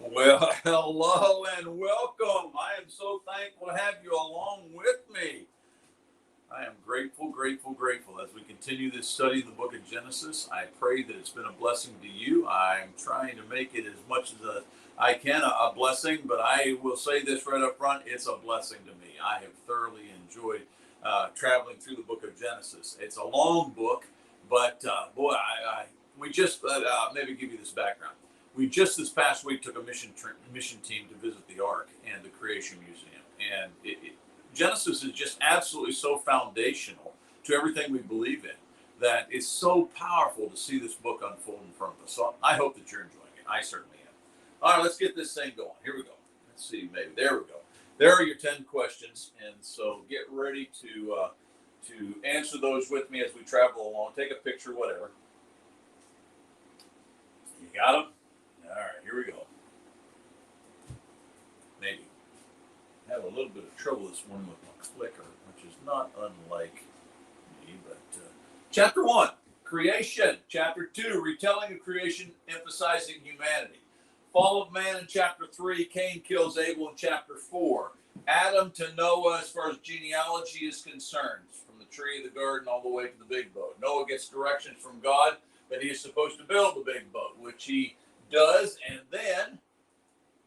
Well, hello and welcome. I am so thankful to have you along with me. I am grateful, grateful, grateful as we continue this study in the book of Genesis. I pray that it's been a blessing to you. I'm trying to make it as much as I can a blessing, but I will say this right up front, it's a blessing to me. I have thoroughly enjoyed traveling through the book of Genesis. It's a long book, but boy, we just maybe give you this background. We just this past week took a mission team to visit the Ark and the Creation Museum, and Genesis is just absolutely so foundational to everything we believe in that it's so powerful to see this book unfold in front of us. So I hope that you're enjoying it. I certainly am. All right, let's get this thing going. Here we go. Let's see, maybe there we go. There are your 10 questions, and so get ready to answer those with me as we travel along. Take a picture, whatever. You got them? All right, here we go. Maybe. I have a little bit of trouble this morning with my clicker, which is not unlike me, but chapter 1, creation. Chapter 2, retelling of creation, emphasizing humanity. Fall of man in chapter 3, Cain kills Abel in chapter 4. Adam to Noah as far as genealogy is concerned, from the tree of the garden all the way to the big boat. Noah gets directions from God that he is supposed to build the big boat, which he does, and then,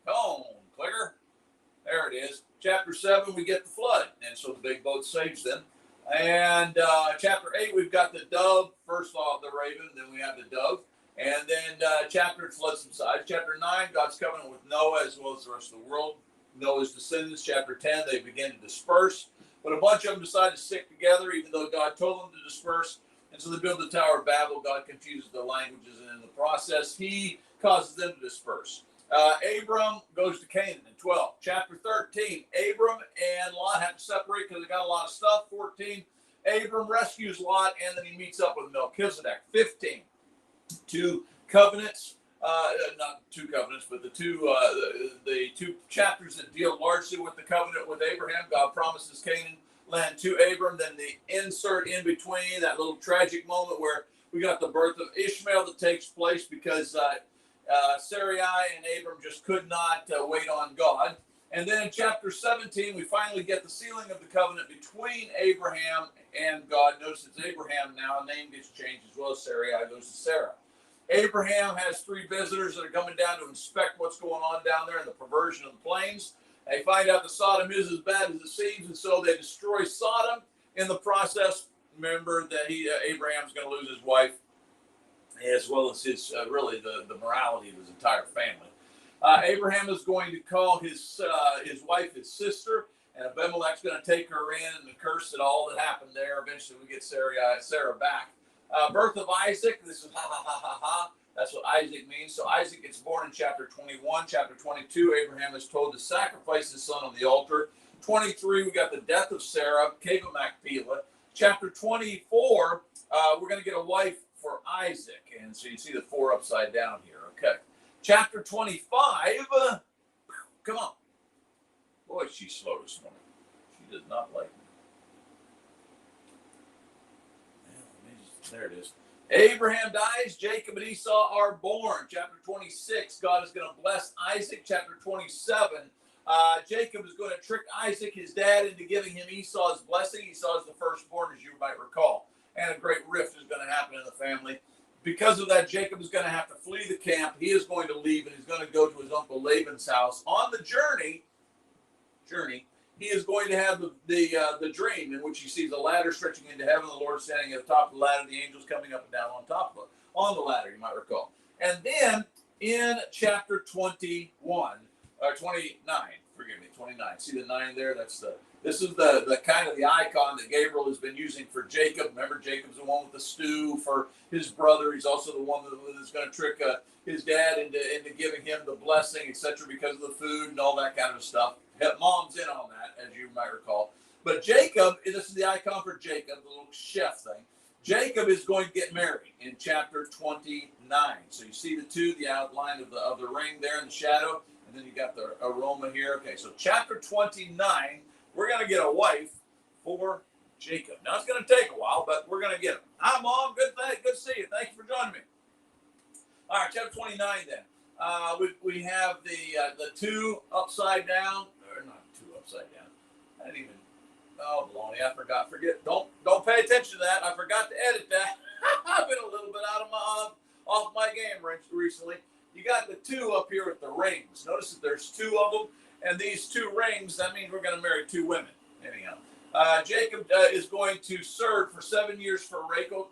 come on, clicker. There it is. Chapter 7, we get the flood, and so the big boat saves them. And chapter 8, we've got the dove. First off, the raven, then we have the dove. And then chapter flood subsides. Chapter 9, God's covenant with Noah as well as the rest of the world. Noah's descendants. Chapter 10, they begin to disperse. But a bunch of them decide to stick together, even though God told them to disperse. And so they build the Tower of Babel. God confuses the languages, and in the process, he causes them to disperse. Abram goes to Canaan in 12. Chapter 13, Abram and Lot have to separate because they got a lot of stuff. 14, Abram rescues Lot, and then he meets up with Melchizedek. 15, two covenants, not two covenants, but the two chapters that deal largely with the covenant with Abraham. God promises Canaan land to Abram. Then the insert in between, that little tragic moment where we got the birth of Ishmael that takes place because Sarai and Abram just could not wait on God. And then in chapter 17, we finally get the sealing of the covenant between Abraham and God. Notice it's Abraham now. Name gets changed as well as Sarai goes to Sarah. Abraham has 3 visitors that are coming down to inspect what's going on down there in the perversion of the plains. They find out that Sodom is as bad as it seems, and so they destroy Sodom. In the process, remember that Abraham's going to lose his wife, as well as his really the morality of his entire family. Abraham is going to call his wife his sister, and Abimelech's going to take her in and curse at all that happened there. Eventually, we get Sarah back. Birth of Isaac. This is ha ha ha ha ha. That's what Isaac means. So Isaac gets born in chapter 21. Chapter 22, Abraham is told to sacrifice his son on the altar. 23, we got the death of Sarah, Cave of Machpelah. Chapter 24, we're going to get a wife for Isaac. And so you see the 4 upside down here. Okay. Chapter 25, come on. Boy, she's slow this morning. She does not like me. There it is. Abraham dies, Jacob and Esau are born. Chapter 26, God is going to bless Isaac. Chapter 27, Jacob is going to trick Isaac, his dad, into giving him Esau's blessing. Esau is the firstborn, as you might recall. And a great rift is going to happen in the family. Because of that, Jacob is going to have to flee the camp. He is going to leave, and he's going to go to his uncle Laban's house. On the journey, he is going to have the dream in which he sees a ladder stretching into heaven, the Lord standing at the top of the ladder, the angels coming up and down on top of it, on the ladder, you might recall. And then in chapter 29, see the 9 there? That's the This is the kind of the icon that Gabriel has been using for Jacob. Remember, Jacob's the one with the stew for his brother. He's also the one that is going to trick his dad into giving him the blessing, etc., because of the food and all that kind of stuff. Mom's in on that, as you might recall. But Jacob, this is the icon for Jacob, the little chef thing. Jacob is going to get married in chapter 29. So you see the two, the outline of the ring there in the shadow, and then you got the aroma here. Okay, so chapter 29, we're going to get a wife for Jacob. Now, it's going to take a while, but we're going to get him. Hi, Mom. Good to see you. Thank you for joining me. All right, chapter 29 then. We have the two upside down, or not two upside down. I didn't even. Oh, baloney! I forgot. Don't pay attention to that. I forgot to edit that. I've been a little bit out of off my game recently. You got the two up here with the rings. Notice that there's two of them, and these two rings. That means we're going to marry two women. Anyhow, Jacob is going to serve for 7 years for Rachel.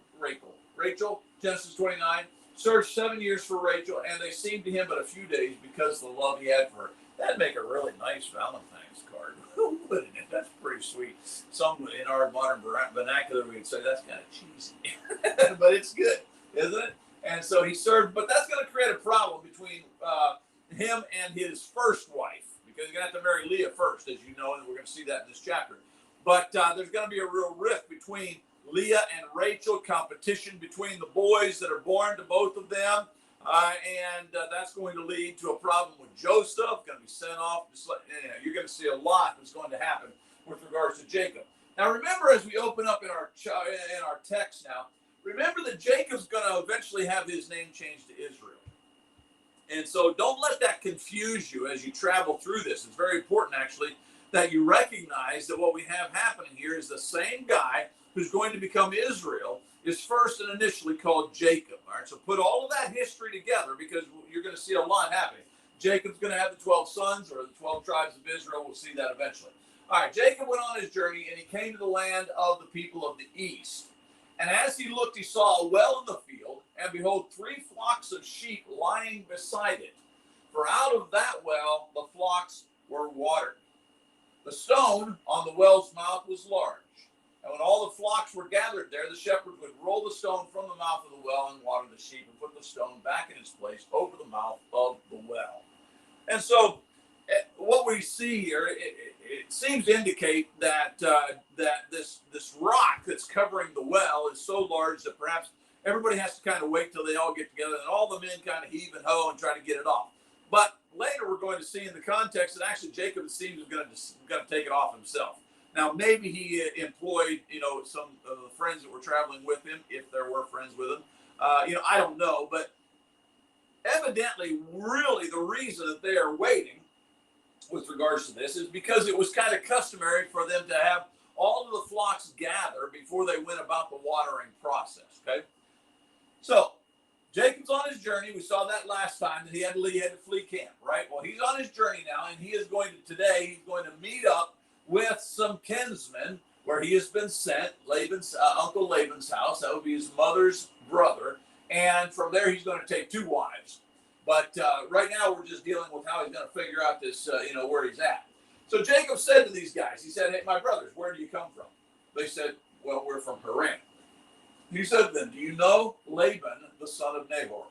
Genesis 29. Served 7 years for Rachel, and they seemed to him but a few days because of the love he had for her. That'd make a really nice Valentine's card, wouldn't it? That's pretty sweet. Some in our modern vernacular, we'd say that's kind of cheesy, but it's good, isn't it? And so he served, but that's going to create a problem between him and his first wife, because he's going to have to marry Leah first, as you know, and we're going to see that in this chapter. But there's going to be a real rift between Leah and Rachel, competition between the boys that are born to both of them. And that's going to lead to a problem with Joseph, going to be sent off. You're going to see a lot that's going to happen with regards to Jacob. Now, remember, as we open up in our text now, remember that Jacob's going to eventually have his name changed to Israel. And so don't let that confuse you as you travel through this. It's very important, actually, that you recognize that what we have happening here is the same guy who's going to become Israel is first and initially called Jacob. All right, so put all of that history together because you're going to see a lot happening. Jacob's going to have the 12 sons or the 12 tribes of Israel. We'll see that eventually. All right, Jacob went on his journey and he came to the land of the people of the east. And as he looked, he saw a well in the field, and behold, 3 flocks of sheep lying beside it. For out of that well the flocks were watered. The stone on the well's mouth was large. And when all the flocks were gathered there, the shepherd would roll the stone from the mouth of the well and water the sheep and put the stone back in its place over the mouth of the well. And so what we see here, it seems to indicate that this rock that's covering the well is so large that perhaps everybody has to kind of wait till they all get together and all the men kind of heave and hoe and try to get it off. But later we're going to see in the context that actually Jacob, it seems, is going to take it off himself. Now, maybe he employed, some of the friends that were traveling with him, if there were friends with him. I don't know. But evidently, really, the reason that they are waiting with regards to this is because it was kind of customary for them to have all of the flocks gather before they went about the watering process, okay? So, Jacob's on his journey. We saw that last time that he had to flee camp, right? Well, he's on his journey now, and he's going to meet up with some kinsmen where he has been sent, Uncle Laban's house. That would be his mother's brother. And from there, he's going to take 2 wives. But right now, we're just dealing with how he's going to figure out this, where he's at. So Jacob said to these guys, he said, "Hey, my brothers, where do you come from?" They said, "Well, we're from Haran." He said to them, "Do you know Laban, the son of Nahor?"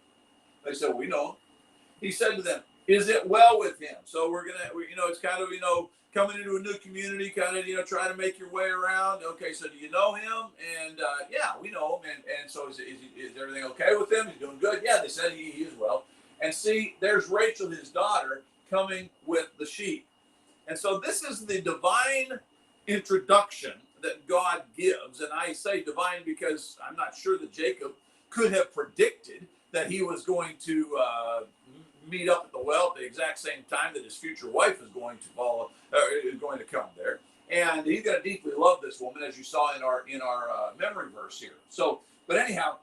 They said, "We know him." He said to them, "Is it well with him?" So it's kind of, coming into a new community, kind of, trying to make your way around. Okay, so do you know him? And yeah, we know him. And so is everything okay with him? He's doing good? Yeah, they said he is well. And see, there's Rachel, his daughter, coming with the sheep. And so this is the divine introduction that God gives. And I say divine because I'm not sure that Jacob could have predicted that he was going to meet up at the well at the exact same time that his future wife is going to come there. And he's going to deeply love this woman, as you saw in our memory verse here. So, but anyhow,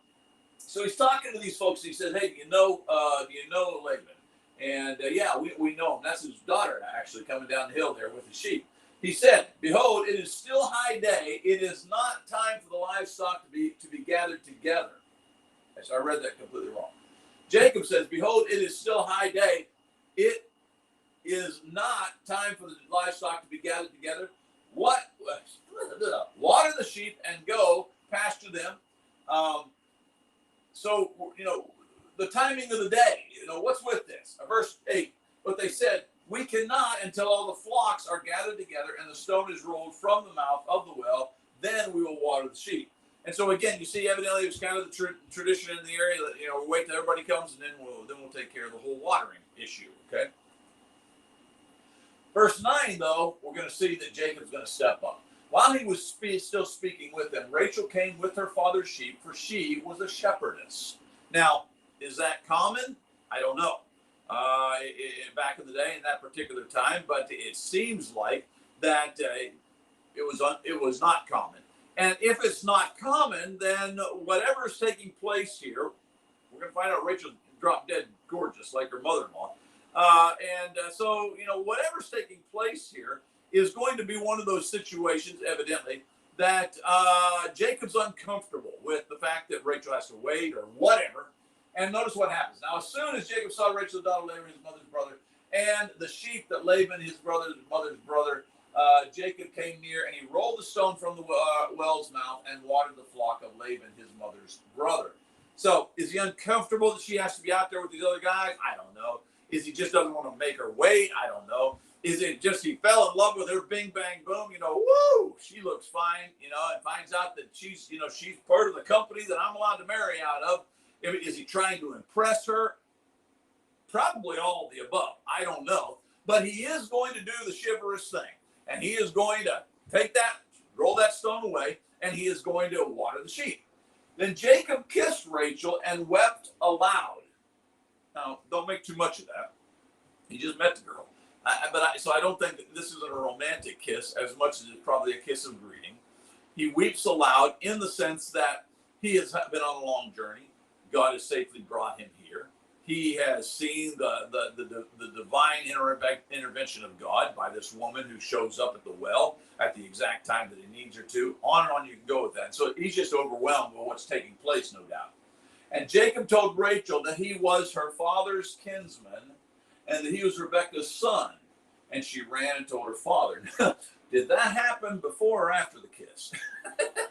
so he's talking to these folks. He says, "Hey, do you know Laban?" And yeah, we know him. That's his daughter, actually, coming down the hill there with the sheep. He said, "Behold, it is still high day. It is not time for the livestock to be gathered together." So I read that completely wrong. Jacob says, "Behold, it is still high day. It is not time for the livestock to be gathered together. water the sheep and go pasture them. So, the timing of the day, what's with this? Verse 8, but they said, we cannot until all the flocks are gathered together and the stone is rolled from the mouth of the well, then we will water the sheep. And so again, you see, evidently it was kind of the tradition in the area that, we wait till everybody comes and then we'll take care of the whole watering issue, okay? Verse 9, though, we're going to see that Jacob's going to step up. While he was still speaking with them, Rachel came with her father's sheep, for she was a shepherdess. Now, is that common? I don't know. Back in the day, in that particular time, but it seems like that it was not common. And if it's not common, then whatever is taking place here, we're going to find out Rachel dropped dead gorgeous like her mother-in-law. So, whatever's taking place here is going to be one of those situations, evidently, that Jacob's uncomfortable with the fact that Rachel has to wait or whatever. And notice what happens. Now, as soon as Jacob saw Rachel, the daughter of Laban, his mother's brother, and the sheep that Laban, his mother's brother, Jacob came near, and he rolled the stone from the well's mouth and watered the flock of Laban, his mother's brother. So, is he uncomfortable that she has to be out there with these other guys? I don't know. Is he just doesn't want to make her wait? I don't know. Is it just he fell in love with her, bing, bang, boom, woo, she looks fine, and finds out that she's part of the company that I'm allowed to marry out of. Is he trying to impress her? Probably all of the above. I don't know. But he is going to do the chivalrous thing. And he is going to roll that stone away, and he is going to water the sheep. Then Jacob kissed Rachel and wept aloud. Now, don't make too much of that. He just met the girl. So I don't think that this isn't a romantic kiss as much as it's probably a kiss of greeting. He weeps aloud in the sense that he has been on a long journey. God has safely brought him here. He has seen the divine intervention of God by this woman who shows up at the well at the exact time that he needs her to. On and on you can go with that. So he's just overwhelmed with what's taking place, no doubt. And Jacob told Rachel that he was her father's kinsman and that he was Rebekah's son. And she ran and told her father. Did that happen before or after the kiss?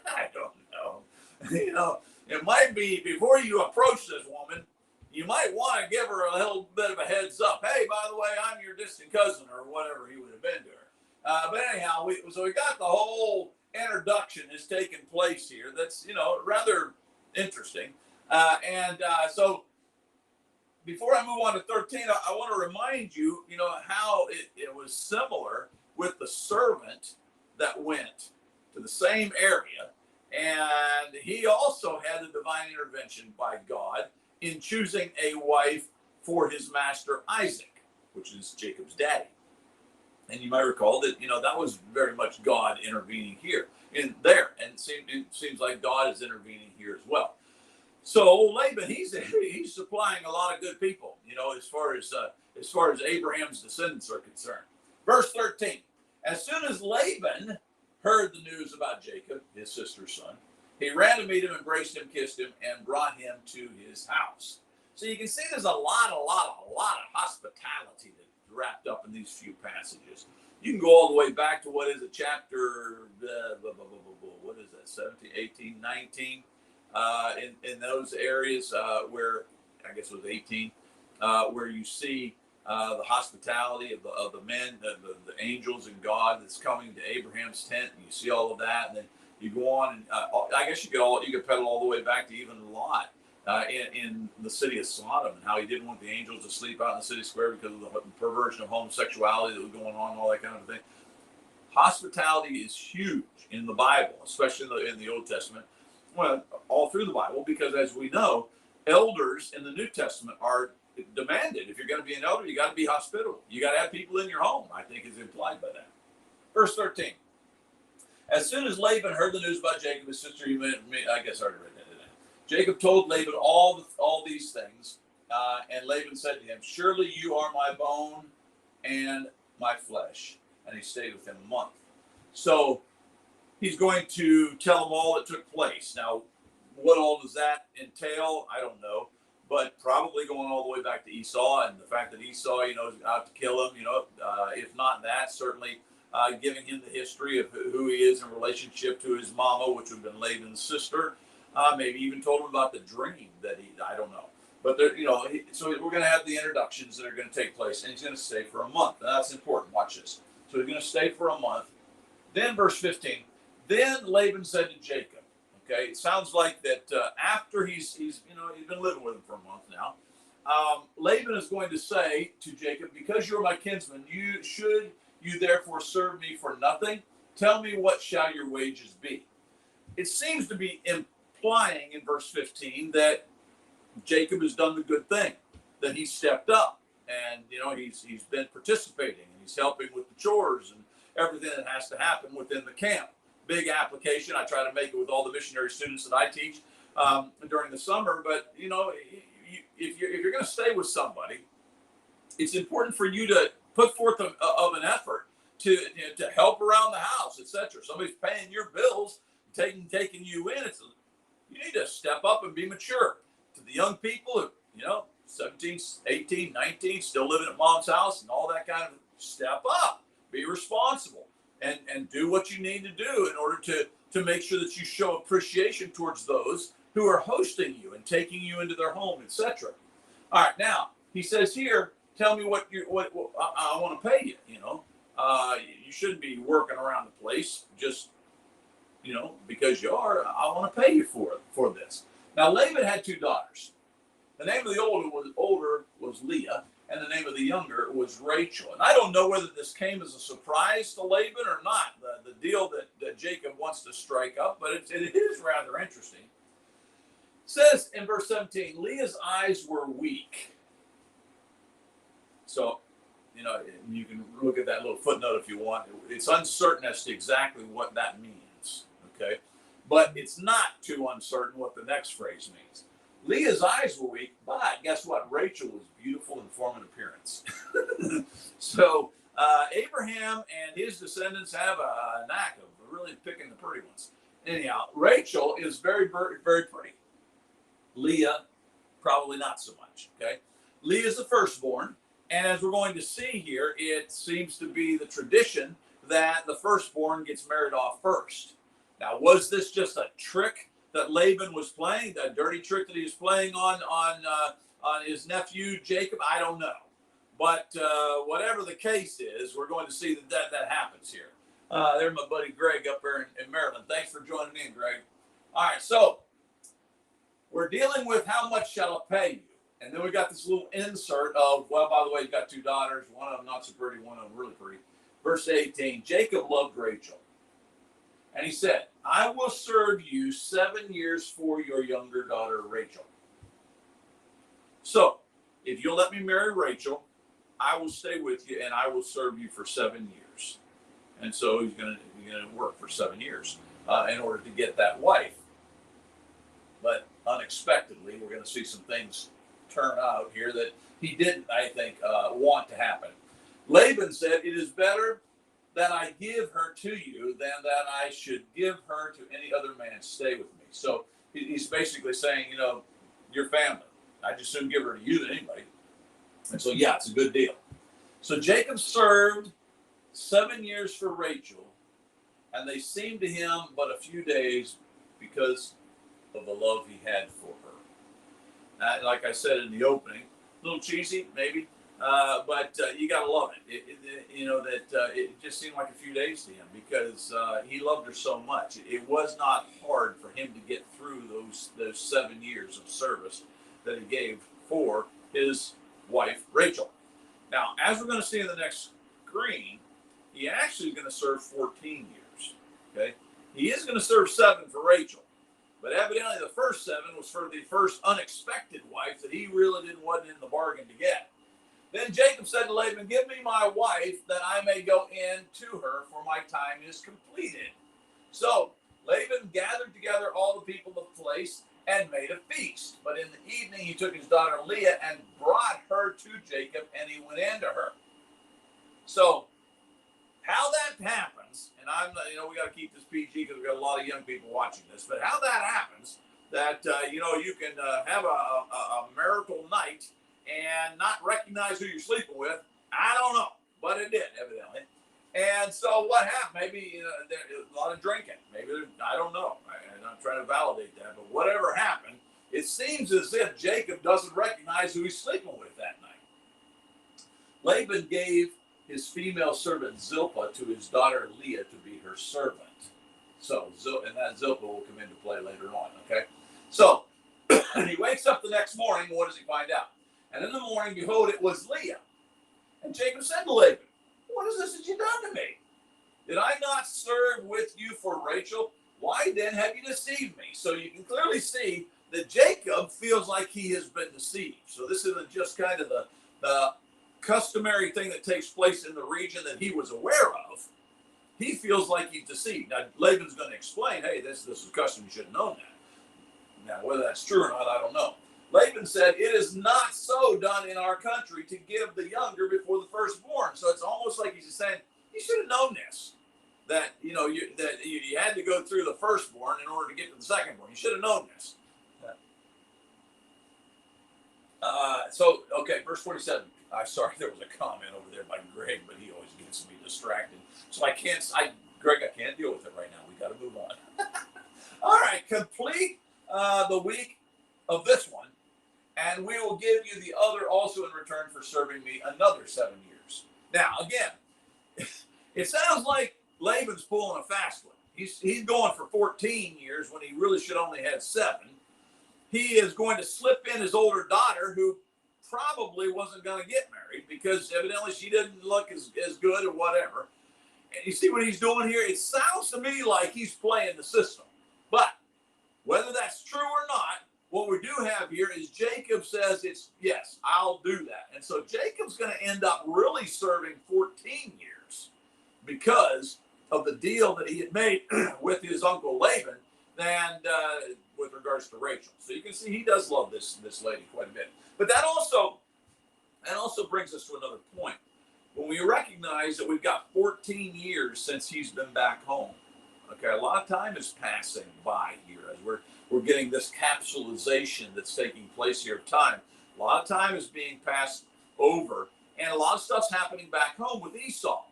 I don't know. It might be before you approach this woman, you might want to give her a little bit of a heads up. Hey, by the way, I'm your distant cousin or whatever he would have been to her. But anyhow, we got the whole introduction is taking place here. That's, rather interesting. So before I move on to 13, I want to remind you, how it was similar with the servant that went to the same area. And he also had a divine intervention by God in choosing a wife for his master Isaac, which is Jacob's daddy. And you might recall that, that was very much God intervening here and there. And it seems like God is intervening here as well. So Laban, he's supplying a lot of good people, as far as Abraham's descendants are concerned. Verse 13, as soon as Laban heard the news about Jacob, his sister's son, he ran to meet him, embraced him, kissed him, and brought him to his house. So you can see there's a lot of hospitality that's wrapped up in these few passages. You can go all the way back to chapter, what is that, 17, 18, 19, in those areas where, I guess it was 18, where you see the hospitality of the men, the angels and God that's coming to Abraham's tent, and you see all of that, and then you go on, and I guess you could pedal all the way back to even Lot in the city of Sodom, and how he didn't want the angels to sleep out in the city square because of the perversion of homosexuality that was going on, and all that kind of thing. Hospitality is huge in the Bible, especially in the Old Testament. Well, all through the Bible, because as we know, elders in the New Testament are demanded. If you're going to be an elder, you got to be hospitable. You got to have people in your home, I think is implied by that. Verse 13. As soon as Laban heard the news about Jacob, his sister, I guess I already read that, didn't I? Jacob told Laban all these things, and Laban said to him, surely you are my bone and my flesh. And he stayed with him a month. So he's going to tell them all that took place. Now, what all does that entail? I don't know. But probably going all the way back to Esau and the fact that Esau, is out to kill him. If not that, certainly giving him the history of who he is in relationship to his mama, which would have been Laban's sister. Maybe even told him about the dream that I don't know. But there, so we're going to have the introductions that are going to take place, and he's going to stay for a month. Now, that's important. Watch this. So he's going to stay for a month. Then, verse 15. Then Laban said to Jacob, okay, it sounds like that after he's been living with him for a month now. Laban is going to say to Jacob, because you are my kinsman, you therefore serve me for nothing? Tell me, what shall your wages be? It seems to be implying in verse 15 that Jacob has done the good thing, that he stepped up, and he's been participating, and he's helping with the chores and everything that has to happen within the camp. Big application. I try to make it with all the missionary students that I teach during the summer. But if you're going to stay with somebody, it's important for you to put forth of an effort to help around the house, etc. Somebody's paying your bills, taking you in. You need to step up and be mature. To the young people, 17, 18, 19, still living at mom's house and all that kind of, step up, be responsible, and do what you need to do in order to make sure that you show appreciation towards those who are hosting you and taking you into their home, etc. All right, now he says here, tell me what I want to pay you. You shouldn't be working around the place just because you are. I want to pay you for this. Now Laban had two daughters. The name of the older was Leah, and the name of the younger was Rachel. And I don't know whether this came as a surprise to Laban or not, the deal that Jacob wants to strike up, but it is rather interesting. It says in verse 17, Leah's eyes were weak. So, you can look at that little footnote if you want. It's uncertain as to exactly what that means, okay? But it's not too uncertain what the next phrase means. Leah's eyes were weak, but guess what? Rachel was beautiful in form and appearance. So Abraham and his descendants have a knack of really picking the pretty ones. Anyhow, Rachel is very, very, very pretty. Leah, probably not so much, okay? Leah is the firstborn, and as we're going to see here, it seems to be the tradition that the firstborn gets married off first. Now, was this just a trick that Laban was playing, a dirty trick that he was playing on his nephew Jacob? I don't know. But whatever the case is, we're going to see that happens here. There's my buddy Greg up there in Maryland. Thanks for joining in, Greg. All right, so we're dealing with how much shall I pay you? And then we got this little insert of, well, by the way, you've got two daughters, one of them not so pretty, one of them really pretty. Verse 18, Jacob loved Rachel. And he said, I will serve you 7 years for your younger daughter, Rachel. So, if you'll let me marry Rachel, I will stay with you and I will serve you for 7 years. And so he's going to work for 7 years in order to get that wife. But unexpectedly, we're going to see some things turn out here that he didn't, I think, want to happen. Laban said, it is better that I give her to you than that I should give her to any other man. Stay with me. So he's basically saying, your family. I'd just soon give her to you than anybody. And so, yeah, it's a good deal. So Jacob served 7 years for Rachel, and they seemed to him but a few days because of the love he had for her. Like I said in the opening, a little cheesy, maybe. But you got to love it. It just seemed like a few days to him because he loved her so much. It was not hard for him to get through those 7 years of service that he gave for his wife, Rachel. Now, as we're going to see in the next screen, he actually is going to serve 14 years. Okay, he is going to serve 7 for Rachel, but evidently the first 7 was for the first unexpected wife that he really wasn't in the bargain to get. Then Jacob said to Laban, give me my wife that I may go in to her, for my time is completed. So Laban gathered together all the people of the place and made a feast. But in the evening he took his daughter Leah and brought her to Jacob, and he went in to her. So how that happens, and we got to keep this PG because we've got a lot of young people watching this, but how that happens, that, you can have a marital night and not recognize who you're sleeping with, I don't know, but it did, evidently. And so what happened? Maybe there, a lot of drinking. Maybe I don't know. I'm not trying to validate that, but whatever happened, it seems as if Jacob doesn't recognize who he's sleeping with that night. Laban gave his female servant Zilpah to his daughter Leah to be her servant. So, and that Zilpah will come into play later on. Okay, so and he wakes up the next morning. And what does he find out? And in the morning, behold, it was Leah. And Jacob said to Laban, "What is this that you've done to me? Did I not serve with you for Rachel? Why then have you deceived me?" So you can clearly see that Jacob feels like he has been deceived. So this isn't just kind of the customary thing that takes place in the region that he was aware of. He feels like he's deceived. Now, Laban's going to explain, hey, this is custom, you should have known that. Now, whether that's true or not, I don't know. Laban said, "It is not so done in our country to give the younger before the firstborn." So it's almost like he's just saying, you should have known this. That, you had to go through the firstborn in order to get to the secondborn. You should have known this. Okay, verse 27. I'm sorry, there was a comment over there by Greg, but he always gets me distracted. So Greg, I can't deal with it right now. We got to move on. All right, complete the week of this one, and we will give you the other also in return for serving me another 7 years. Now, again, it sounds like Laban's pulling a fast one. He's going for 14 years when he really should only have 7. He is going to slip in his older daughter, who probably wasn't going to get married because evidently she didn't look as good or whatever. And you see what he's doing here? It sounds to me like he's playing the system. But whether that's true or not, what we do have here is Jacob says yes, I'll do that. And so Jacob's going to end up really serving 14 years because of the deal that he had made with his uncle Laban and with regards to Rachel. So you can see he does love this lady quite a bit. But that also brings us to another point. When we recognize that we've got 14 years since he's been back home, okay, a lot of time is passing by here as we're getting this capsulization that's taking place here of time. A lot of time is being passed over, and a lot of stuff's happening back home with Esau.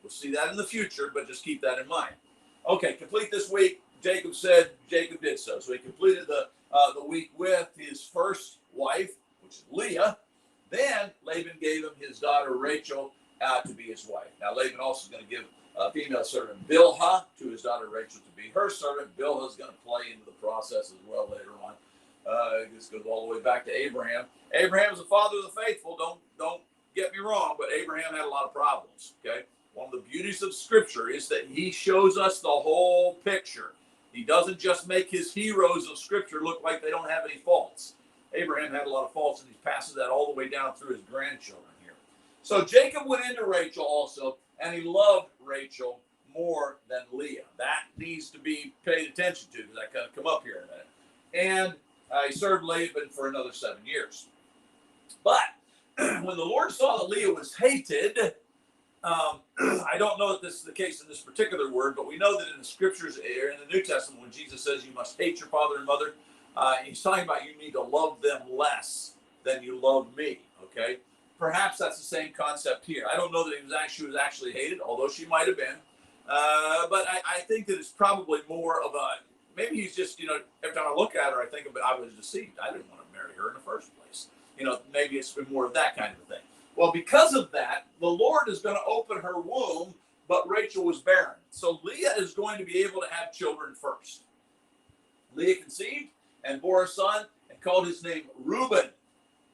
We'll see that in the future, but just keep that in mind. Okay, complete this week. Jacob said Jacob did so. So he completed the week with his first wife, which is Leah. Then Laban gave him his daughter Rachel to be his wife. Now Laban also is going to give a female servant Bilhah to his daughter Rachel to be her servant. Bilhah is going to play into the process as well later on. This goes all the way back to Abraham. Abraham is the father of the faithful. Don't get me wrong, but Abraham had a lot of problems. Okay, one of the beauties of Scripture is that he shows us the whole picture. He doesn't just make his heroes of Scripture look like they don't have any faults. Abraham had a lot of faults, and he passes that all the way down through his grandchildren here. So Jacob went into Rachel also, and he loved Rachel more than Leah. That needs to be paid attention to because I kind of come up here in a minute. And he served Laban for another 7 years. But when the Lord saw that Leah was hated, I don't know if this is the case in this particular word, but we know that in the Scriptures, in the New Testament, when Jesus says you must hate your father and mother, he's talking about you need to love them less than you love me, okay? Perhaps that's the same concept here. I don't know that she was actually hated, although she might have been. But I think that it's probably more of maybe he's just, every time I look at her, I think I was deceived. I didn't want to marry her in the first place. Maybe it's been more of that kind of a thing. Well, because of that, the Lord is going to open her womb, but Rachel was barren. So Leah is going to be able to have children first. Leah conceived and bore a son and called his name Reuben.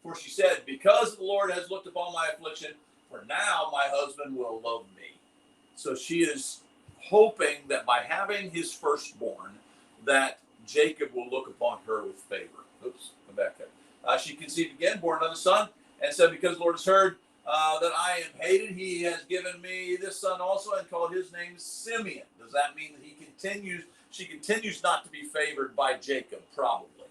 For she said, because the Lord has looked upon my affliction, for now my husband will love me. So she is hoping that by having his firstborn, that Jacob will look upon her with favor. Oops, come back there. She conceived again, bore another son, and said, because the Lord has heard that I am hated, he has given me this son also, and called his name Simeon. Does that mean that she continues not to be favored by Jacob? Probably.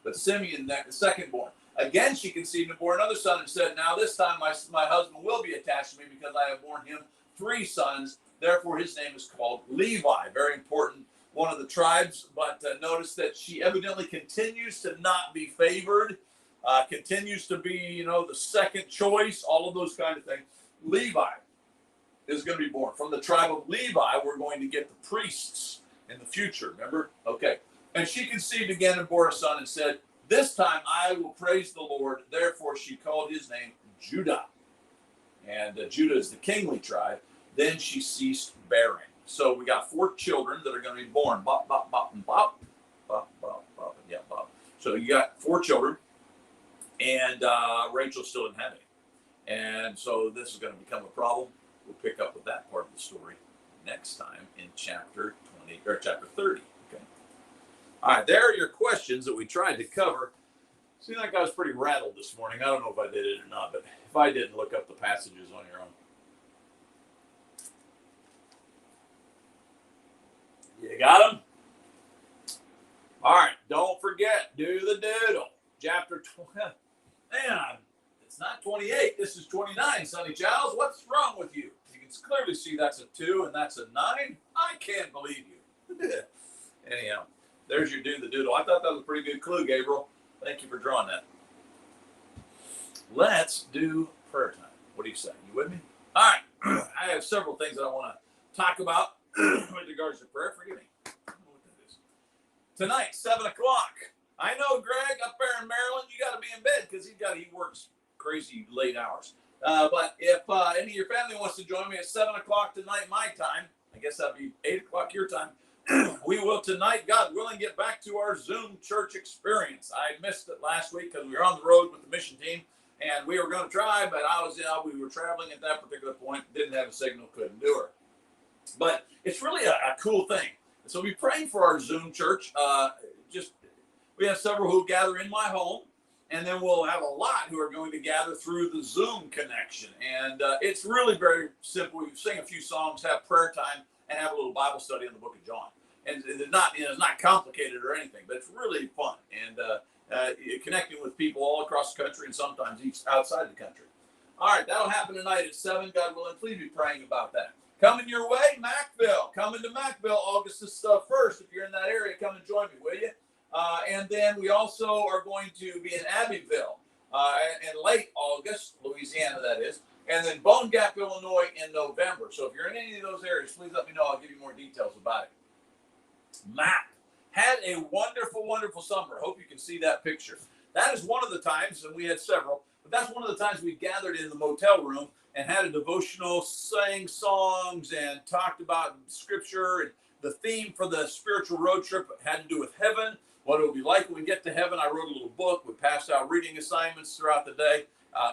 But Simeon, the secondborn. Again, she conceived and bore another son and said, now this time my husband will be attached to me because I have borne him 3 sons. Therefore, his name is called Levi. Very important, one of the tribes. But notice that she evidently continues to not be favored, continues to be, the second choice, all of those kind of things. Levi is going to be born. From the tribe of Levi, we're going to get the priests in the future, remember? Okay. And she conceived again and bore a son and said, this time I will praise the Lord. Therefore she called his name Judah. And Judah is the kingly tribe. Then she ceased bearing. So we got 4 children that are going to be born. Bop, bop, bop, and bop. Bop, bop, bop, and yeah, bop. So you got 4 children. And Rachel still didn't have any. And so this is going to become a problem. We'll pick up with that part of the story next time in chapter 20 or chapter 30. Okay. All right, there are your questions that we tried to cover. Seemed like I was pretty rattled this morning. I don't know if I did it or not, but if I didn't, look up the passages on your own. You got them? All right, don't forget, do the doodle. Chapter 20. Man, it's not 28. This is 29, Sonny Giles. What's wrong with you? You can clearly see that's a 2 and that's a 9. I can't believe you. Anyhow, there's your do the doodle. I thought that was a pretty good clue, Gabriel. Thank you for drawing that. Let's do prayer time. What do you say? You with me? All right. I have several things that I want to talk about with regards to prayer. Forgive me. I don't know what that is. Tonight, 7 o'clock. I know, Greg, up there in Maryland, you got to be in bed because he works crazy late hours. But if any of your family wants to join me at 7 o'clock tonight, my time, I guess that'd be 8 o'clock your time, we will tonight, God willing, get back to our Zoom church experience. I missed it last week because we were on the road with the mission team, and we were going to try, but we were traveling at that particular point, didn't have a signal, couldn't do it. But it's really a cool thing. So we're praying for our Zoom church. We have several who gather in my home, and then we'll have a lot who are going to gather through the Zoom connection. And it's really very simple. We sing a few songs, have prayer time, and have a little Bible study in the book of John. And it's not complicated or anything, but it's really fun. And connecting with people all across the country and sometimes outside the country. All right, that'll happen tonight at 7. God willing, please be praying about that. Coming your way, Mackville. Coming to Mackville August the 1st. If you're in that area, come and join me, will you? And then we also are going to be in Abbeville in late August, Louisiana, that is. And then Bone Gap, Illinois in November. So if you're in any of those areas, please let me know. I'll give you more details about it. Matt had a wonderful, wonderful summer. I hope you can see that picture. That is one of the times, and we had several, but that's one of the times we gathered in the motel room and had a devotional, sang songs, and talked about scripture. And the theme for the spiritual road trip had to do with heaven, what it would be like when we get to heaven. I wrote a little book. We passed out reading assignments throughout the day.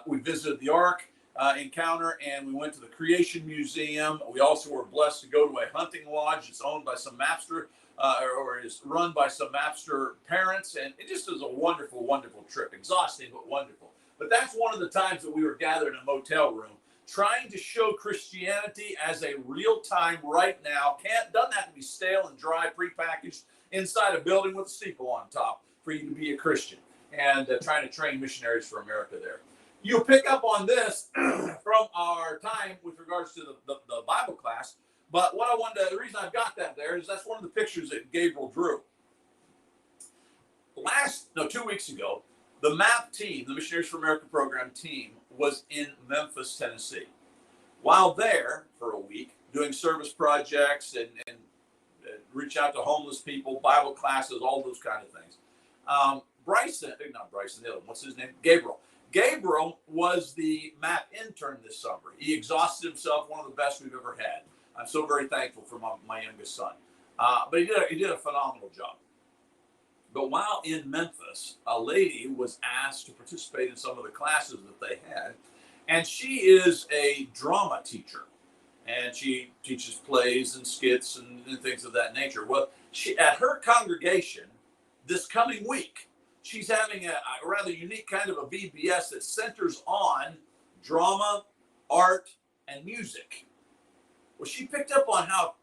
We visited the Ark encounter, and we went to the Creation Museum. We also were blessed to go to a hunting lodge that's owned by some Mapster, or is run by some Mapster parents. And it just was a wonderful, wonderful trip. Exhausting, but wonderful. But that's one of the times that we were gathered in a motel room, trying to show Christianity as a real time right now. Doesn't have to be stale and dry, prepackaged inside a building with a steeple on top for you to be a Christian, and trying to train missionaries for America there. You'll pick up on this from our time with regards to the Bible class. But the reason I've got that there is that's one of the pictures that Gabriel drew. 2 weeks ago, the MAP team, the Missionaries for America program team, was in Memphis, Tennessee. While there for a week, doing service projects and reach out to homeless people, Bible classes, all those kind of things. What's his name? Gabriel. Gabriel was the MAP intern this summer. He exhausted himself, one of the best we've ever had. I'm so very thankful for my youngest son. But he did a phenomenal job. But while in Memphis, a lady was asked to participate in some of the classes that they had. And she is a drama teacher. And she teaches plays and skits and things of that nature. Well, at her congregation this coming week, she's having a rather unique kind of a VBS that centers on drama, art, and music. Well, she picked up on how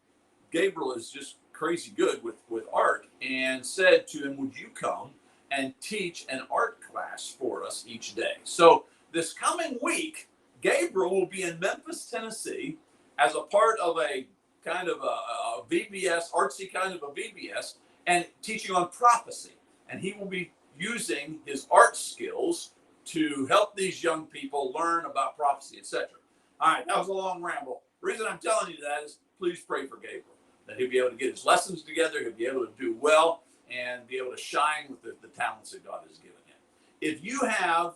Gabriel is just crazy good with art and said to him, would you come and teach an art class for us each day? So this coming week, Gabriel will be in Memphis, Tennessee as a part of a kind of a VBS, artsy kind of a VBS, and teaching on prophecy. And he will be using his art skills to help these young people learn about prophecy, etc. All right, that was a long ramble. The reason I'm telling you that is please pray for Gabriel, that he'll be able to get his lessons together, he'll be able to do well, and be able to shine with the talents that God has given him. If you have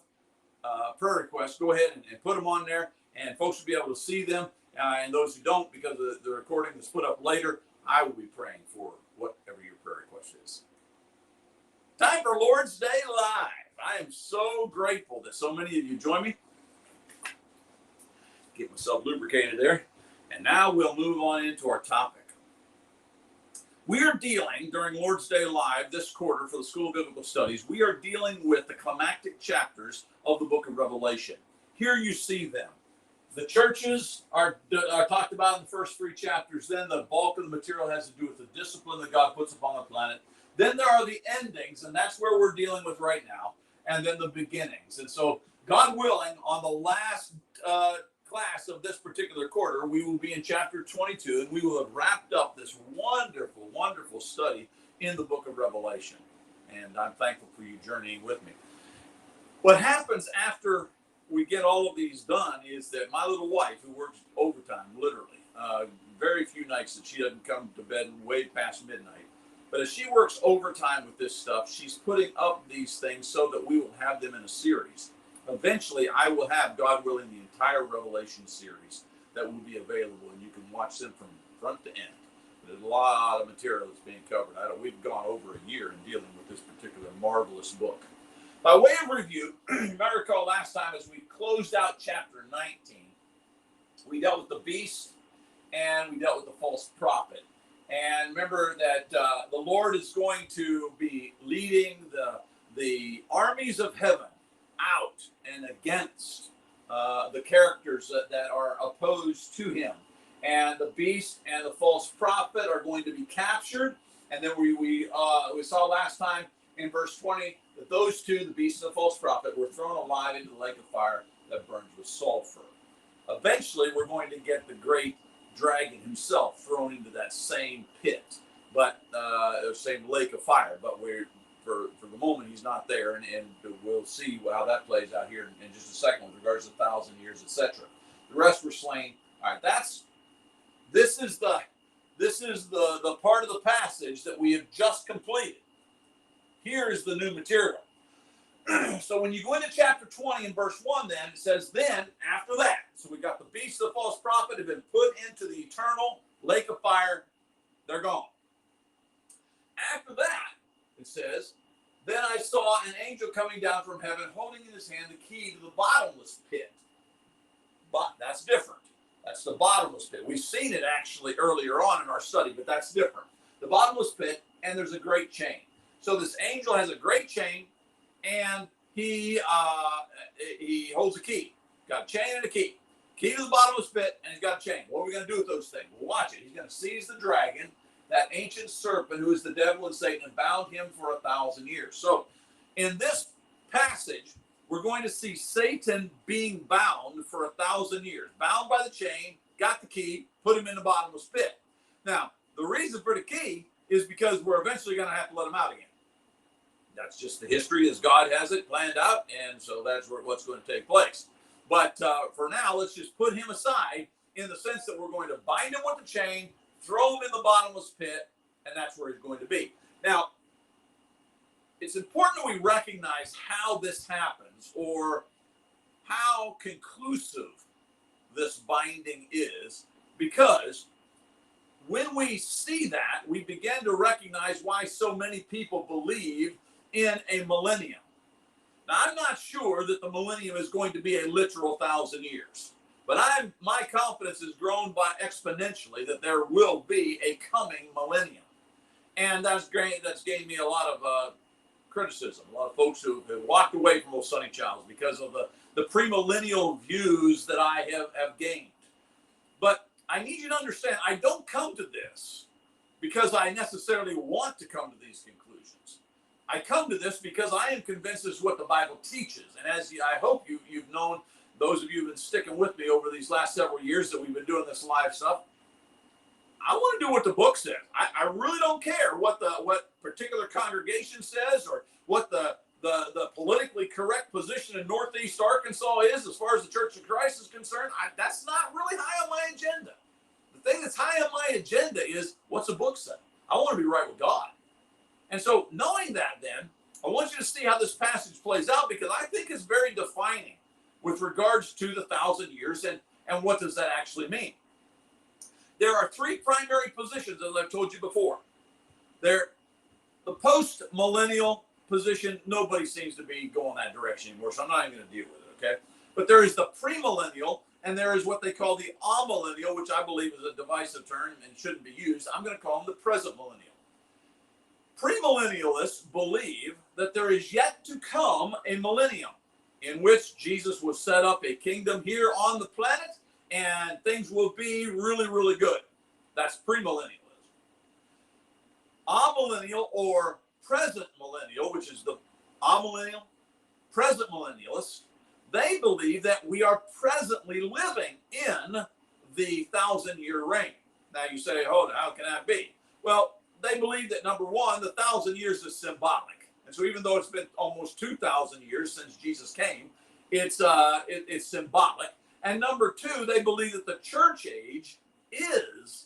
prayer requests, go ahead and put them on there, and folks will be able to see them. And those who don't, because the recording is put up later, I will be praying for whatever your prayer request is. Time for Lord's Day Live. I am so grateful that so many of you join me. Get myself lubricated there. And now we'll move on into our topic. We are dealing, during Lord's Day Live this quarter for the School of Biblical Studies, we are dealing with the climactic chapters of the book of Revelation. Here you see them. The churches are talked about in the first 3 chapters. Then the bulk of the material has to do with the discipline that God puts upon the planet. Then there are the endings, and that's where we're dealing with right now. And then the beginnings. And so, God willing, on the last class of this particular quarter, we will be in chapter 22, and we will have wrapped up this wonderful, wonderful study in the book of Revelation. And I'm thankful for you journeying with me. What happens after we get all of these done is that my little wife, who works overtime, literally, very few nights that she doesn't come to bed way past midnight, but as she works overtime with this stuff, she's putting up these things so that we will have them in a series. Eventually, I will have, God willing, the entire Revelation series that will be available, and you can watch them from front to end. There's a lot of material that's being covered. We've gone over a year in dealing with this particular marvelous book. By way of review, you might recall last time as we closed out chapter 19, we dealt with the beast and we dealt with the false prophet. And remember that the Lord is going to be leading the armies of heaven out and against the characters that are opposed to him. And the beast and the false prophet are going to be captured. And then we saw last time in verse 20 that those two, the beast and the false prophet, were thrown alive into the lake of fire that burns with sulfur. Eventually, we're going to get the great dragon himself thrown into that same pit, but the same lake of fire. But for the moment, he's not there, and we'll see how that plays out here in just a second with regards to 1,000 years, etc. The rest were slain. All right, this is the part of the passage that we have just completed. Here is the new material. So when you go into chapter 20 and verse 1, then it says, then after that, so we got the beast of the false prophet have been put into the eternal lake of fire. They're gone. After that, it says, then I saw an angel coming down from heaven, holding in his hand the key to the bottomless pit. But that's different. That's the bottomless pit. We've seen it actually earlier on in our study, but that's different. The bottomless pit, and there's a great chain. So this angel has a great chain, and he holds a key. Got a chain and a key. Key to the bottomless pit, and he's got a chain. What are we going to do with those things? Well, watch it. He's going to seize the dragon, that ancient serpent who is the devil and Satan, and bound him for 1,000 years. So in this passage, we're going to see Satan being bound for 1,000 years. Bound by the chain, got the key, put him in the bottomless pit. Now, the reason for the key is because we're eventually going to have to let him out again. That's just the history as God has it planned out, and so that's what's going to take place. But for now, let's just put him aside in the sense that we're going to bind him with the chain, throw him in the bottomless pit, and that's where he's going to be. Now, it's important that we recognize how this happens, or how conclusive this binding is, because when we see that, we begin to recognize why so many people believe in a millennium. Now, I'm not sure that the millennium is going to be a literal 1,000 years, but my confidence has grown by exponentially that there will be a coming millennium. And that's gained me a lot of criticism. A lot of folks who have walked away from Old Sonny Childs because of the premillennial views that I have gained. But I need you to understand, I don't come to this because I necessarily want to come to these conclusions. I come to this because I am convinced this is what the Bible teaches. And as I hope you've known, those of you who've been sticking with me over these last several years that we've been doing this live stuff, I want to do what the book says. I really don't care what particular congregation says, or what the politically correct position in Northeast Arkansas is as far as the Church of Christ is concerned. That's not really high on my agenda. thing that's high on my agenda is, what's the book say? I want to be right with God. And so knowing that, then, I want you to see how this passage plays out, because I think it's very defining with regards to the 1,000 years and what does that actually mean. There are three primary positions, as I've told you before. The post-millennial position, nobody seems to be going that direction anymore, so I'm not even going to deal with it, okay? But there is the premillennial, and there is what they call the amillennial, which I believe is a divisive term and shouldn't be used. I'm going to call them the present millennial. Premillennialists believe that there is yet to come a millennium in which Jesus will set up a kingdom here on the planet and things will be really, really good. That's premillennialism. Amillennial or present millennial, which is the amillennial, present millennialists, they believe that we are presently living in the 1,000-year reign. Now you say, hold on, how can that be? Well, they believe that, number one, the 1,000 years is symbolic. And so even though it's been almost 2,000 years since Jesus came, it's symbolic. And number two, they believe that the church age is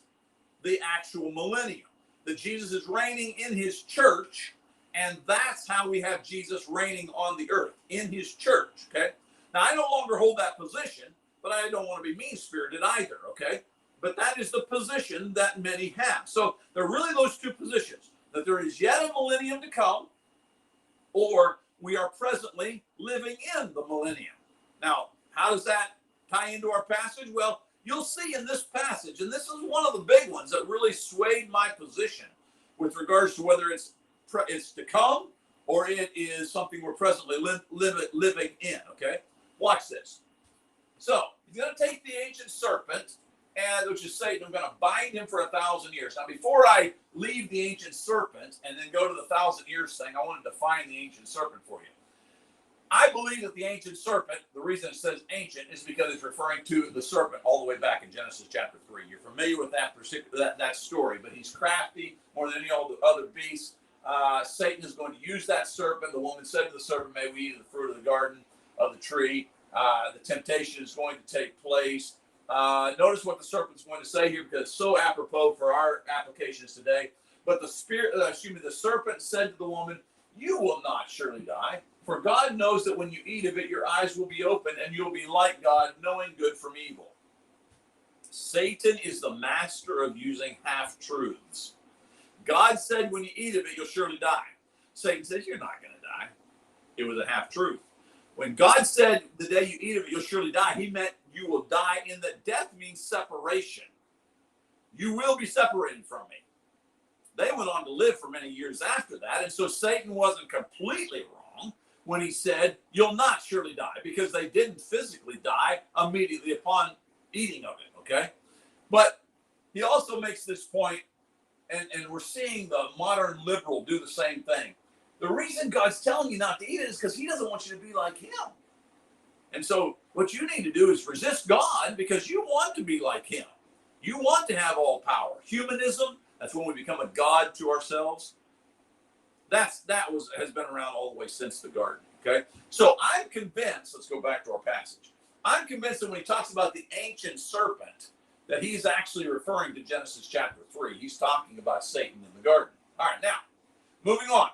the actual millennium, that Jesus is reigning in his church, and that's how we have Jesus reigning on the earth, in his church, okay? Now, I no longer hold that position, but I don't want to be mean-spirited either, okay? But that is the position that many have. So there are really those two positions, that there is yet a millennium to come, or we are presently living in the millennium. Now, how does that tie into our passage? Well, you'll see in this passage, and this is one of the big ones that really swayed my position with regards to whether it's to come or it is something we're presently living in, okay? Watch this. So, he's going to take the ancient serpent, which is Satan. I'm going to bind him for 1,000 years. Now, before I leave the ancient serpent and then go to the 1,000 years thing, I want to define the ancient serpent for you. I believe that the ancient serpent, the reason it says ancient is because it's referring to the serpent all the way back in Genesis chapter 3. You're familiar with that story, but he's crafty more than any other beast. Satan is going to use that serpent. The woman said to the serpent, may we eat of the fruit of the garden of the tree. The temptation is going to take place. Notice what the serpent's going to say here, because it's so apropos for our applications today. But the serpent said to the woman, you will not surely die. For God knows that when you eat of it, your eyes will be open and you'll be like God, knowing good from evil. Satan is the master of using half-truths. God said when you eat of it, you'll surely die. Satan says, you're not going to die. It was a half-truth. When God said the day you eat of it, you'll surely die, he meant you will die in that death means separation. You will be separated from me. They went on to live for many years after that, and so Satan wasn't completely wrong when he said, you'll not surely die, because they didn't physically die immediately upon eating of it, okay? But he also makes this point, and we're seeing the modern liberal do the same thing. The reason God's telling you not to eat it is because he doesn't want you to be like him. And so what you need to do is resist God, because you want to be like him. You want to have all power. Humanism, that's when we become a god to ourselves. That has been around all the way since the garden, okay? So I'm convinced, let's go back to our passage. I'm convinced that when he talks about the ancient serpent, that he's actually referring to Genesis chapter 3. He's talking about Satan in the garden. All right, now, moving on.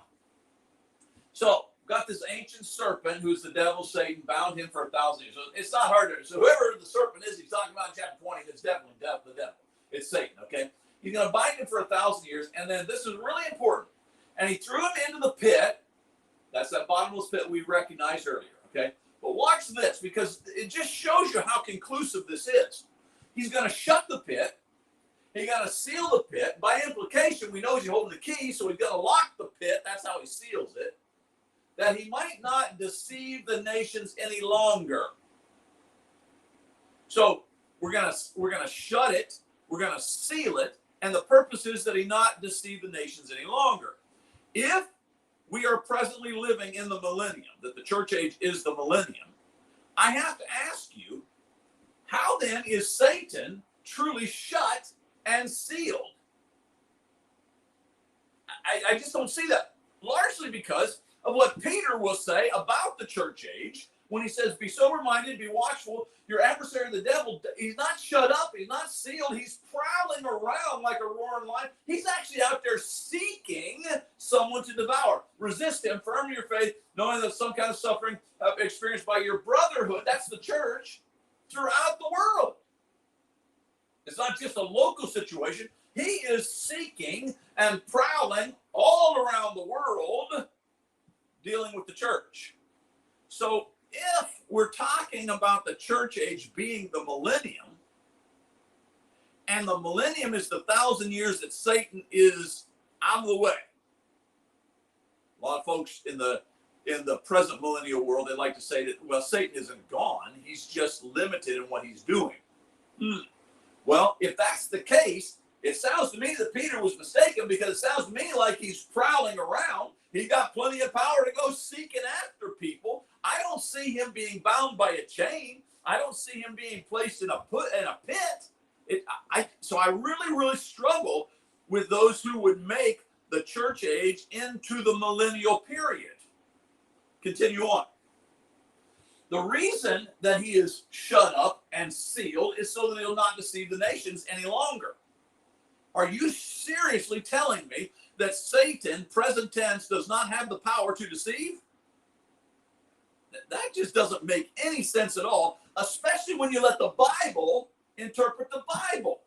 So, got this ancient serpent, who's the devil, Satan, bound him for 1,000 years. So it's not hard to, so whoever the serpent is he's talking about in chapter 20, it's definitely the devil. It's Satan, okay? He's going to bind him for 1,000 years, and then this is really important. And he threw him into the pit. That's that bottomless pit we recognized earlier, okay? But watch this, because it just shows you how conclusive this is. He's going to shut the pit. He's going to seal the pit. By implication, we know he's holding the key, so he's going to lock the pit. That's how he seals it. That he might not deceive the nations any longer. So we're going to shut it. We're going to seal it. And the purpose is that he not deceive the nations any longer. If we are presently living in the millennium, that the church age is the millennium, I have to ask you, how then is Satan truly shut and sealed? I just don't see that. Largely because of what Peter will say about the church age when he says, be sober-minded, be watchful, your adversary, the devil, he's not shut up, he's not sealed, he's prowling around like a roaring lion. He's actually out there seeking someone to devour. Resist him, firm in your faith, knowing that some kind of suffering experienced by your brotherhood, that's the church, throughout the world. It's not just a local situation. He is seeking and prowling all around the world, dealing with the church. So if we're talking about the church age being the millennium, and the millennium is the 1,000 years that Satan is out of the way. A lot of folks in the present millennial world, they like to say that, well, Satan isn't gone. He's just limited in what he's doing. Well, if that's the case, it sounds to me that Peter was mistaken, because it sounds to me like he's prowling around. He got plenty of power to go seeking after people. I don't see him being bound by a chain. I don't see him being placed in a pit. So I really, really struggle with those who would make the church age into the millennial period. Continue on. The reason that he is shut up and sealed is so that he'll not deceive the nations any longer. Are you seriously telling me that Satan, present tense, does not have the power to deceive? That just doesn't make any sense at all, especially when you let the Bible interpret the Bible.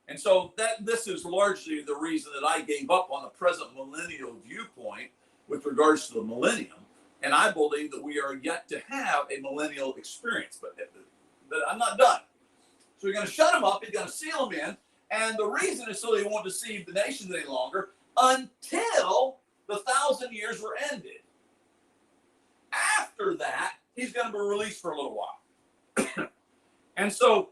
And so this is largely the reason that I gave up on the present millennial viewpoint with regards to the millennium. And I believe that we are yet to have a millennial experience, but I'm not done. So you're going to shut him up, you're going to seal him in, and the reason is so they won't deceive the nations any longer until the 1,000 years were ended. After that, he's going to be released for a little while. And so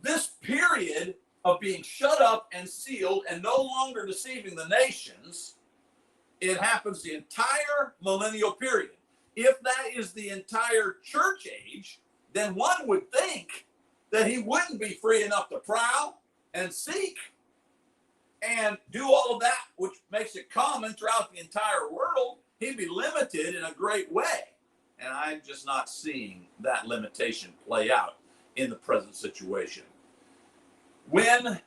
this period of being shut up and sealed and no longer deceiving the nations, it happens the entire millennial period. If that is the entire church age, then one would think that he wouldn't be free enough to prowl and seek and do all of that, which makes it common throughout the entire world. He'd be limited in a great way. And I'm just not seeing that limitation play out in the present situation. When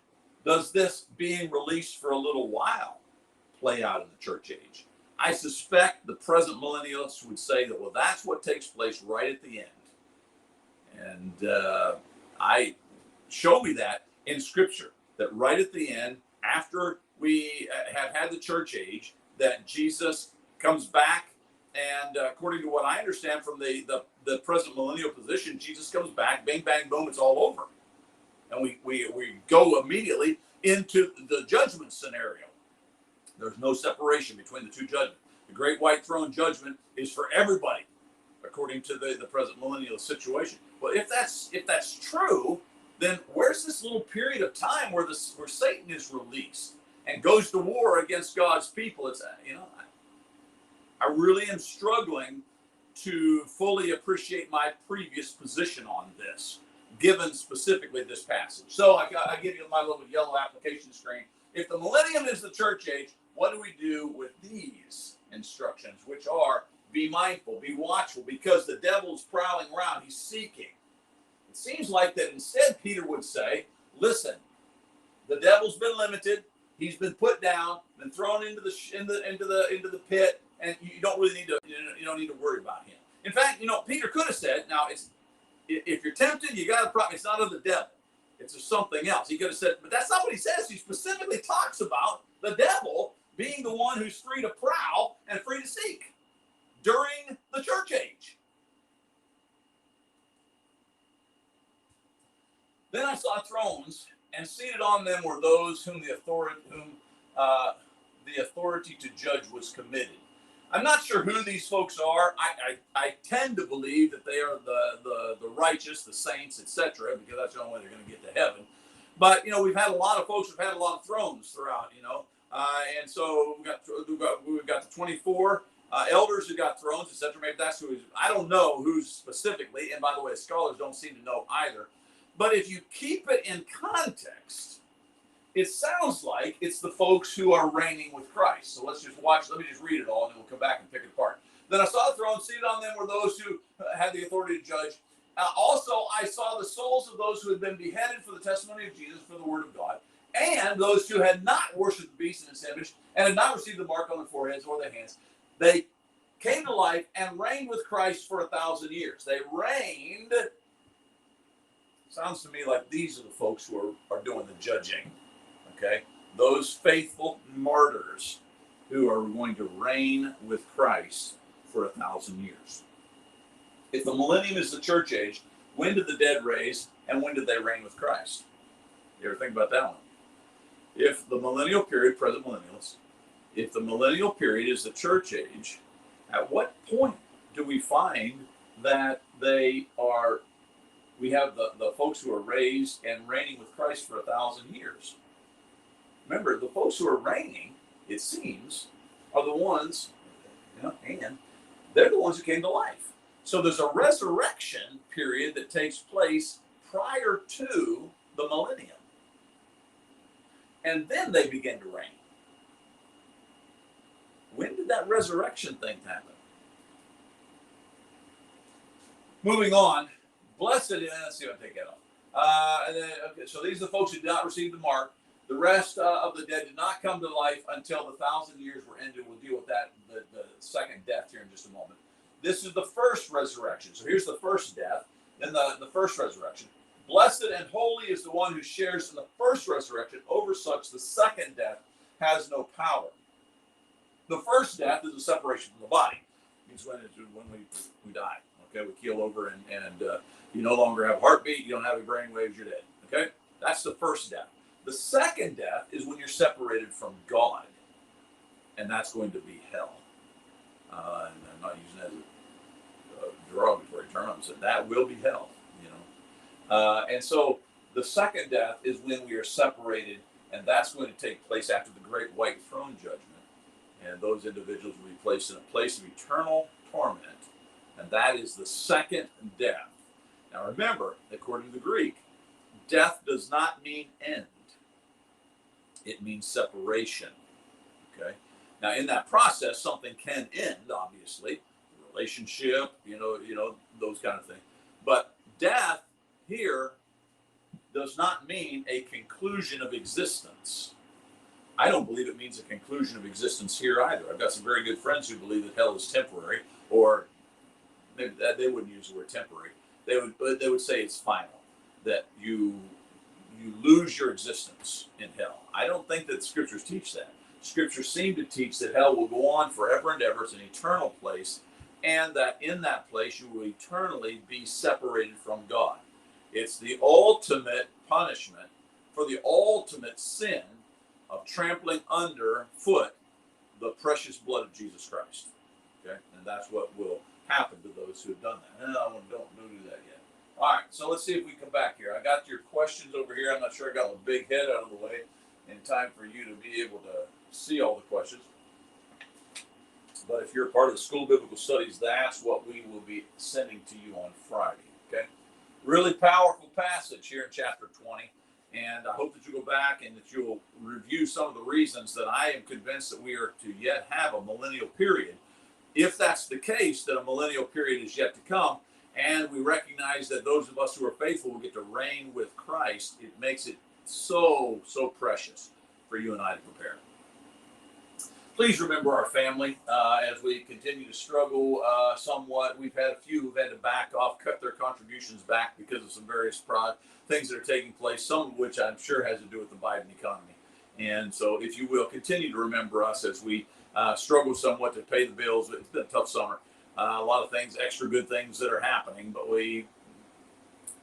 does this being released for a little while play out in the church age? I suspect the present millennialists would say that, well, that's what takes place right at the end. And I show me that in Scripture, that right at the end, after we have had the church age, that Jesus comes back, and according to what I understand from the present millennial position, Jesus comes back, bang, bang, boom, it's all over. And we go immediately into the judgment scenario. There's no separation between the two judgments. The great white throne judgment is for everybody, according to the present millennial situation. Well, if that's true, then where's this little period of time where Satan is released and goes to war against God's people? It's I really am struggling to fully appreciate my previous position on this, given specifically this passage. So I give you my little yellow application screen. If the millennium is the church age, what do we do with these instructions, which are be mindful, be watchful, because the devil's prowling around, he's seeking. It seems like that instead Peter would say, listen, the devil's been limited, he's been put down, been thrown into the pit, and you don't really need to worry about him. In fact, Peter could have said, now if you're tempted, you got a problem. It's not of the devil. It's of something else. He could have said, but that's not what he says. He specifically talks about the devil being the one who's free to prowl and free to seek during the church age. Then I saw thrones, and seated on them were those whom the authority to judge was committed. I'm not sure who these folks are. I tend to believe that they are the righteous, the saints, etc., because that's the only way they're going to get to heaven. But we've had a lot of folks who've had a lot of thrones throughout, and so we've got the 24 elders who got thrones, etc. Maybe that's who. I don't know who's specifically, and by the way, scholars don't seem to know either. But if you keep it in context, it sounds like it's the folks who are reigning with Christ. So let me just read it all, and then we'll come back and pick it apart. Then I saw the throne, seated on them were those who had the authority to judge. Also, I saw the souls of those who had been beheaded for the testimony of Jesus, for the word of God, and those who had not worshipped the beast and its image, and had not received the mark on their foreheads or their hands. They came to life and reigned with Christ for 1,000 years. They reigned. Sounds to me like these are the folks who are doing the judging. Okay? Those faithful martyrs who are going to reign with Christ for 1,000 years. If the millennium is the church age, when did the dead raise and when did they reign with Christ? You ever think about that one? If the millennial period, present millennials, if the millennial period is the church age, at what point do we find that we have the folks who are raised and reigning with Christ for 1,000 years? Remember, the folks who are reigning, it seems, are the ones, and they're the ones who came to life. So there's a resurrection period that takes place prior to the millennium. And then they begin to reign. When did that resurrection thing happen? Moving on. Blessed, let's see if I take that off. So these are the folks who did not receive the mark. The rest of the dead did not come to life until the 1,000 years were ended. We'll deal with that, the second death here in just a moment. This is the first resurrection. So here's the first death, then the first resurrection. Blessed and holy is the one who shares in the first resurrection. Over such, the second death has no power. The first death is a separation from the body. It means when we die. Okay, we keel over and you no longer have a heartbeat. You don't have a brain waves. You're dead. Okay, that's the first death. The second death is when you're separated from God, and that's going to be hell. And I'm not using that as a derogatory term. I'm saying that will be hell. And so the second death is when we are separated, and that's going to take place after the great white throne judgment. And those individuals will be placed in a place of eternal torment, and that is the second death. Now remember, according to the Greek, death does not mean end. It means separation. Okay. Now in that process, something can end, obviously, relationship, those kind of things. But death here does not mean a conclusion of existence. I don't believe it means a conclusion of existence here either. I've got some very good friends who believe that hell is temporary, or they wouldn't use the word temporary. They would say it's final, that you lose your existence in hell. I don't think that scriptures teach that. Scriptures seem to teach that hell will go on forever and ever. It's an eternal place, and that in that place you will eternally be separated from God. It's the ultimate punishment for the ultimate sin of trampling underfoot the precious blood of Jesus Christ. Okay, and that's what will happen to those who have done that. No, don't do that yet. All right, so let's see if we come back here. I got your questions over here. I'm not sure I got a big head out of the way in time for you to be able to see all the questions. But if you're a part of the School of Biblical Studies, that's what we will be sending to you on Friday. Okay, really powerful passage here in chapter 20. And I hope that you go back and that you'll review some of the reasons that I am convinced that we are to yet have a millennial period. If that's the case, that a millennial period is yet to come, and we recognize that those of us who are faithful will get to reign with Christ, it makes it so precious for you and I to prepare. Please remember our family as we continue to struggle somewhat. We've had a few who've had to back off, cut their contributions back because of some various things that are taking place, some of which I'm sure has to do with the Biden economy. And so if you will, continue to remember us as we struggle somewhat to pay the bills. It's been a tough summer. A lot of things, extra good things that are happening, but we've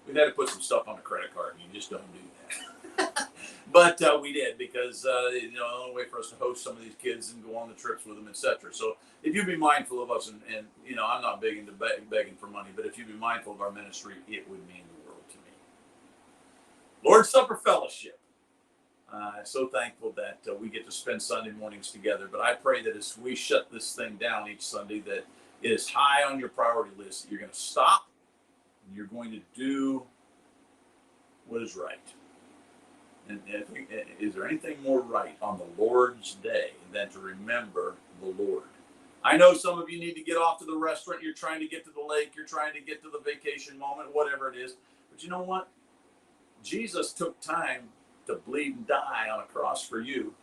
had to put some stuff on the credit card, and you just don't do that. But we did, because the only way for us to host some of these kids and go on the trips with them, etc. So if you'd be mindful of us, and I'm not big into begging for money, but if you'd be mindful of our ministry, it would mean the world to me. Lord's Supper Fellowship. So thankful that we get to spend Sunday mornings together. But I pray that as we shut this thing down each Sunday, that it is high on your priority list. That you're going to stop and you're going to do what is right. And is there anything more right on the Lord's day than to remember the Lord? I know some of you need to get off to the restaurant. You're trying to get to the lake. You're trying to get to the vacation moment, whatever it is. But you know what? Jesus took time to bleed and die on a cross for you.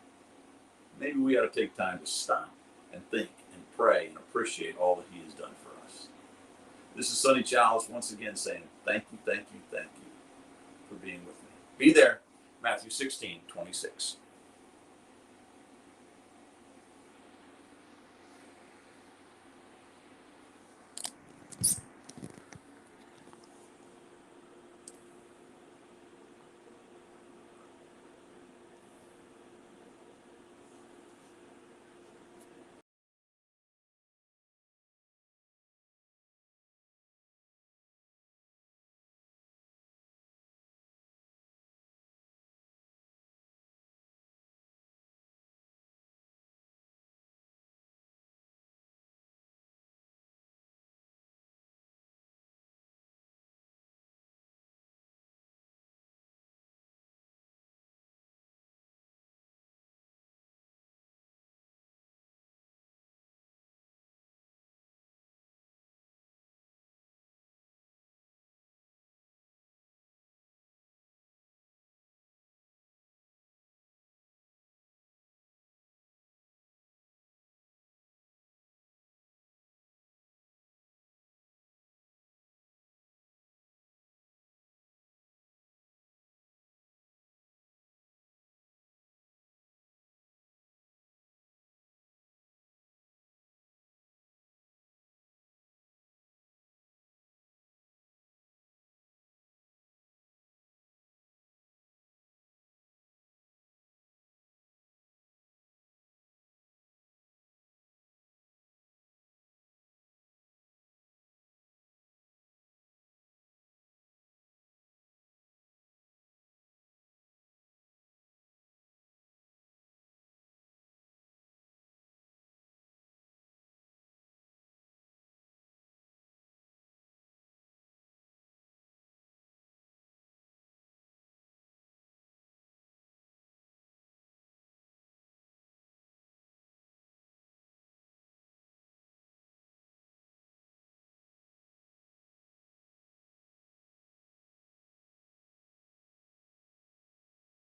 Maybe we ought to take time to stop and think and pray and appreciate all that he has done for us. This is Sonny Childs once again saying thank you, thank you, thank you for being with me. Be there, Matthew 16:26.